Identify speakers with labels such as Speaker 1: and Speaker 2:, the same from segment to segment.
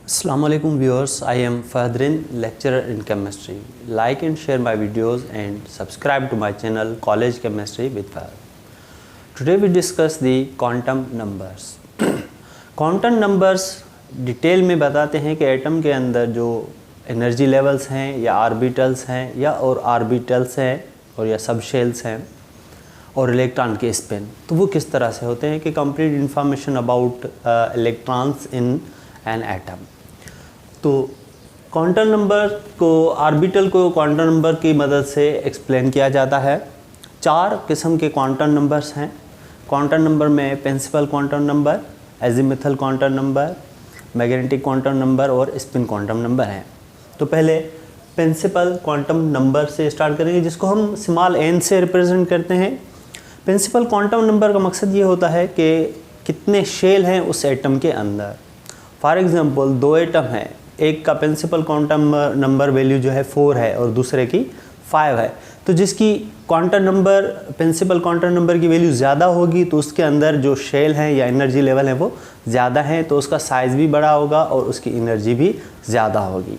Speaker 1: Assalamualaikum viewers, I am Fahadrin, lecturer in chemistry. Like and share my videos and subscribe to my channel College Chemistry with Fahad. Today we discuss the quantum numbers. Quantum numbers detail में बताते हैं कि atom के अंदर जो energy levels हैं या orbitals हैं या और ऑर्बिटल्स हैं और या सब शेल्स हैं और इलेक्ट्रॉन के स्पिन, तो वो किस तरह से होते हैं कि complete information about electrons in an atom. तो क्वांटम नंबर को ऑर्बिटल को क्वांटम नंबर की मदद से एक्सप्लेन किया जाता है। 4 किस्म के क्वांटम नंबर्स हैं। क्वांटम नंबर में principal quantum number, azimuthal quantum number, magnetic quantum number और स्पिन क्वांटम नंबर हैं। तो पहले प्रिंसिपल क्वांटम नंबर से स्टार्ट करेंगे, जिसको हम स्मॉल n से रिप्रेजेंट करते हैं। प्रिंसिपल क्वांटम नंबर का मकसद ये होता है कि कितने शेल हैं उस एटम के अंदर। फॉर एग्जांपल 2 एटम हैं, एक का प्रिंसिपल क्वांटम नंबर वैल्यू जो है 4 है और दूसरे की 5 है। तो जिसकी quantum number principal quantum number की वैल्यू ज़्यादा होगी तो उसके अंदर जो शेल हैं या एनर्जी लेवल है वो ज़्यादा है, तो उसका साइज़ भी बड़ा होगा और उसकी एनर्जी भी ज़्यादा होगी।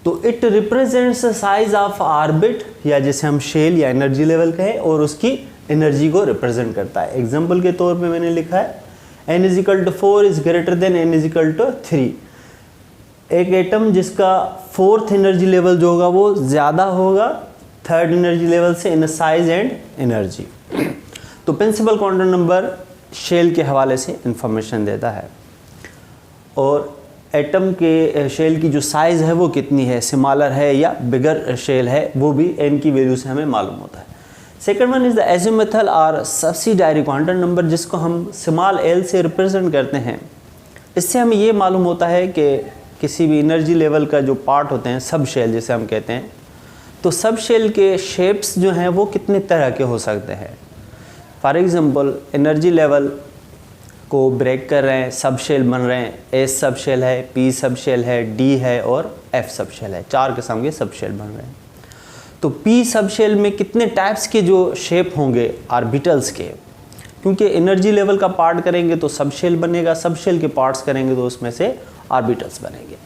Speaker 1: तो it represents the size of orbit, या जिसे हम शेल या एनर्जी लेवल कहें, और उसकी एनर्जी को रिप्रेजेंट करता है। एग्जाम्पल के तौर पे मैंने लिखा है n=4 is greater than n=3। एक एटम जिसका 4th एनर्जी लेवल जो होगा वो ज़्यादा होगा 3rd एनर्जी लेवल से इन साइज एंड एनर्जी। तो प्रिंसिपल क्वांटम नंबर शेल के हवाले से इंफॉर्मेशन देता है और एटम के शेल की जो साइज़ है वो कितनी है, स्मॉलर है या बिगर शेल है, वो भी n की वैल्यू से हमें मालूम होता है। Second one is the azimuthal और सब्सिडायरी क्वांटम नंबर, जिसको हम स्मॉल l से रिप्रेजेंट करते हैं। इससे हमें ये मालूम होता है कि किसी भी एनर्जी लेवल का जो पार्ट होते हैं, सब शेल जिसे हम कहते हैं, तो सब शेल के शेप्स जो हैं वो कितने तरह के हो सकते हैं। फॉर एग्ज़ाम्पल एनर्जी लेवल को ब्रेक कर रहे हैं, सब शेल बन रहे हैं। एस सब शेल है, पी सब शेल है, डी है और एफ सब शेल है। 4 किस्म के सब शेल बन रहे हैं। तो पी सब शेल में कितने टाइप्स के जो शेप होंगे ऑर्बिटल्स के, क्योंकि एनर्जी लेवल का पार्ट करेंगे तो सब शेल बनेगा, सब शेल के पार्ट्स करेंगे तो उसमें से ऑर्बिटल्स बनेंगे।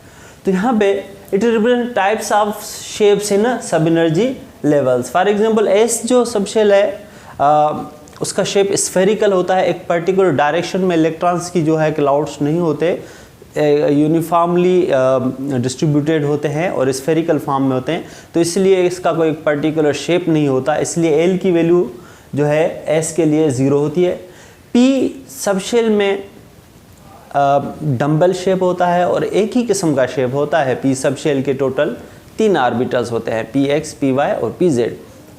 Speaker 1: तो यहाँ पे it represent types of shapes in sub energy levels. For example as जो सब शेल है उसका शेप स्फेरिकल होता है। एक पर्टिकुलर डायरेक्शन में इलेक्ट्रॉन्स की जो है क्लाउड्स नहीं होते, यूनिफॉर्मली डिस्ट्रीब्यूटेड होते हैं और स्फेरिकल फॉर्म में होते हैं, तो इसलिए इसका कोई पर्टिकुलर शेप नहीं होता। इसलिए एल की वैल्यू जो है एस के लिए 0 होती है। पी सब शेल में डम्बल शेप होता है और एक ही किस्म का शेप होता है। पी सब शेल के टोटल 3 ऑर्बिटल्स होते हैं, px, py और pz।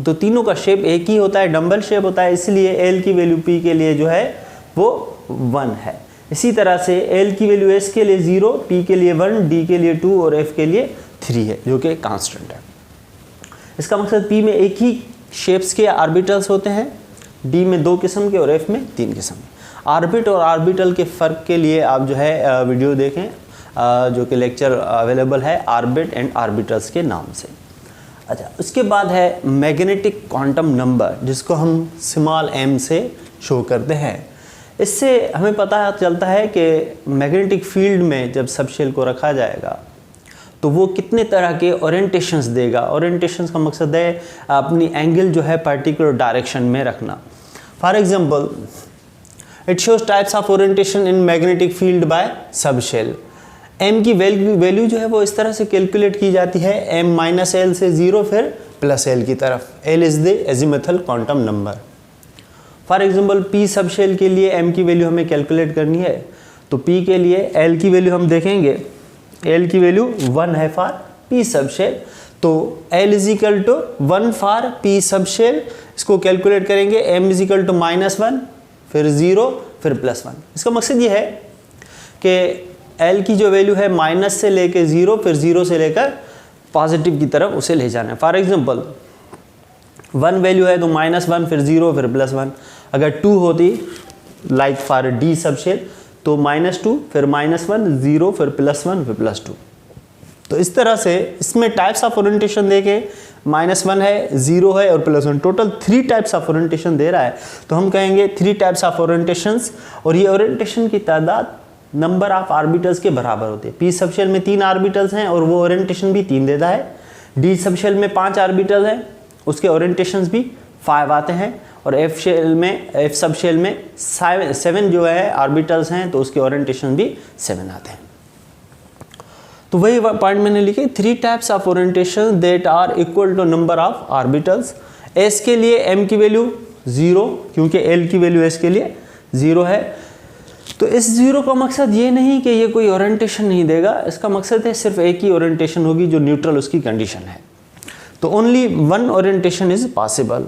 Speaker 1: तो तीनों का शेप एक ही होता है, डम्बल शेप होता है, इसलिए l की वैल्यू p के लिए जो है वो 1 है। इसी तरह से l की वैल्यू s के लिए 0, p के लिए 1, d के लिए 2 और f के लिए 3 है, जो कि कांस्टेंट है। इसका मकसद p में एक ही शेप्स के ऑर्बिटल्स होते हैं, d में 2 किस्म के और f में 3 किस्म के। ऑर्बिट और ऑर्बिटल के फ़र्क के लिए आप जो है वीडियो देखें, जो कि लेक्चर अवेलेबल है ऑर्बिट एंड ऑर्बिटल्स के नाम से। अच्छा, उसके बाद है मैग्नेटिक क्वांटम नंबर, जिसको हम स्मॉल m से शो करते हैं। इससे हमें पता चलता है कि मैग्नेटिक फील्ड में जब सब शेल को रखा जाएगा तो वो कितने तरह के ओरिएंटेशंस देगा। ओरिएंटेशंस का मकसद है अपनी एंगल जो है पर्टिकुलर डायरेक्शन में रखना। For example it shows types of orientation in magnetic field by subshell. m की वैल्यू जो है वो इस तरह से कैलकुलेट की जाती है, m-l से 0 फिर +l की तरफ। l is the azimuthal quantum number. For example p subshell के लिए m की वैल्यू हमें कैलकुलेट करनी है, तो p के लिए l की वैल्यू हम देखेंगे, l की वैल्यू 1 है फॉर p सब शेल, तो l = 1 for p subshell. इसको कैलकुलेट करेंगे, m -1 फिर 0 फिर +1। इसका मकसद ये है कि l की जो वैल्यू है माइनस से लेकर 0 फिर 0 से लेकर पॉजिटिव की तरफ उसे ले जाना है। फॉर एग्जांपल 1 वैल्यू है तो -1 फिर 0 फिर +1। अगर 2 होती like for d subshell तो -2 फिर -1 0 फिर +1 फिर +2। तो इस तरह से इसमें टाइप्स ऑफ ओरिएंटेशन देके -1 है, 0 है और +1, टोटल 3 टाइप्स ऑफ ओरिएंटेशन दे रहा है। तो हम कहेंगे 3 टाइप्स ऑफ ओरिएंटेशंस, और ये ओरिएंटेशन की तादाद नंबर ऑफ आर्बिटल्स के बराबर होते हैं। पी सब शेल में 3 आर्बिटल्स हैं और वो ओरिएंटेशन भी 3 देता है। डी सब शेल में 5 आर्बिटल हैं, उसके ओरिएंटेशंस भी 5 आते हैं। और एफ सब शेल में 7 जो है आर्बिटल्स हैं, तो उसके ओरिएंटेशन भी 7 आते हैं। तो वही पॉइंट मैंने लिखे, 3 types of orientation that are equal to number of orbitals. S के लिए एम की वैल्यू 0, क्योंकि एल की वैल्यू एस के लिए 0 है। तो इस 0 का मकसद ये नहीं कि ये कोई ओरिएंटेशन नहीं देगा, इसका मकसद है सिर्फ एक ही ओरिएंटेशन होगी जो न्यूट्रल उसकी कंडीशन है। तो only 1 orientation is possible.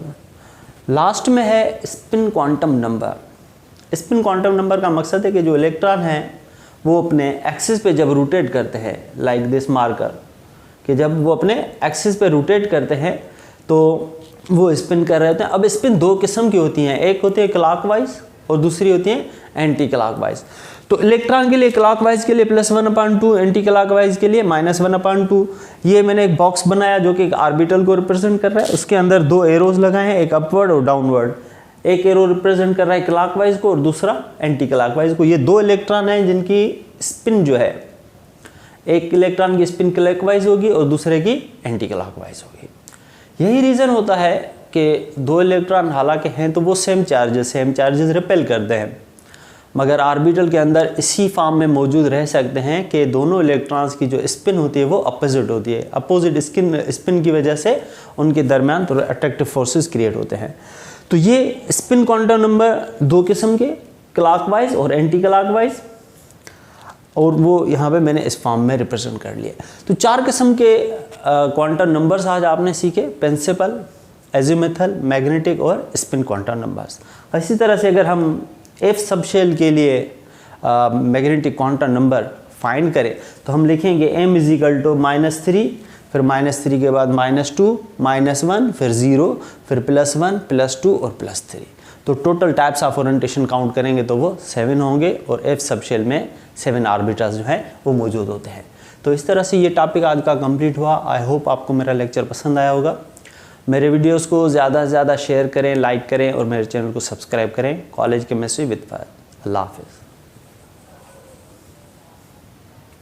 Speaker 1: Last में है spin quantum number. Spin quantum number का मकसद है कि जो इलेक्ट्रॉन हैं वो अपने एक्सिस पे जब रोटेट करते हैं, लाइक दिस मार्कर, कि जब वो अपने एक्सिस पे रोटेट करते हैं तो वो स्पिन कर रहे होते हैं। अब स्पिन 2 किस्म की होती हैं, एक होती है क्लॉकवाइज और दूसरी होती है एंटी क्लॉकवाइज। तो इलेक्ट्रॉन के लिए क्लॉकवाइज के लिए +1/2, एंटी क्लॉकवाइज के लिए -1/2। ये मैंने एक बॉक्स बनाया जो कि एक ऑर्बिटल को रिप्रेजेंट कर रहा है। उसके अंदर 2 एरोज लगाए हैं, एक अपवर्ड और डाउनवर्ड। एक एरो रिप्रेजेंट कर रहा है क्लॉकवाइज को और दूसरा एंटी क्लॉकवाइज को। ये 2 इलेक्ट्रॉन हैं जिनकी स्पिन जो है, एक इलेक्ट्रॉन की स्पिन क्लॉकवाइज होगी और दूसरे की एंटी क्लॉकवाइज होगी। यही रीज़न होता है कि 2 इलेक्ट्रॉन हालांकि हैं तो वो सेम चार्जेस रिपेल करते हैं, मगर ऑर्बिटल के अंदर इसी फॉर्म में मौजूद रह सकते हैं कि दोनों इलेक्ट्रॉन्स की जो स्पिन होती है वो अपोजिट होती है। अपोजिट स्पिन की वजह से उनके दरमियान थोड़े अट्रैक्टिव फोर्सेस क्रिएट होते हैं। तो ये स्पिन क्वांटम नंबर 2 किस्म के, क्लॉकवाइज और एंटी क्लॉकवाइज, और वो यहाँ पे मैंने इस फॉर्म में रिप्रेजेंट कर लिया। तो 4 किस्म के क्वांटम नंबर्स आज आपने सीखे, प्रिंसिपल, एजीमुथल, मैग्नेटिक और स्पिन क्वांटम नंबर्स। इसी तरह से अगर हम एफ सब शेल के लिए मैग्नेटिक क्वांटम नंबर फाइंड करें तो हम लिखेंगे m = -3, फिर -3 के बाद -2, -1, फिर 0, फिर +1, +2 और +3। तो total types of orientation count करेंगे तो वो 7 होंगे और एफ सब शेल में 7 ऑर्बिटल्स जो हैं वो मौजूद होते हैं। तो इस तरह से ये टॉपिक आज का कंप्लीट हुआ। आई होप आपको मेरा लेक्चर पसंद आया होगा। मेरे वीडियोस को ज़्यादा से ज़्यादा शेयर करें, लाइक करें और मेरे चैनल को सब्सक्राइब करें। College chemistry with fire. अल्लाह हाफिज़।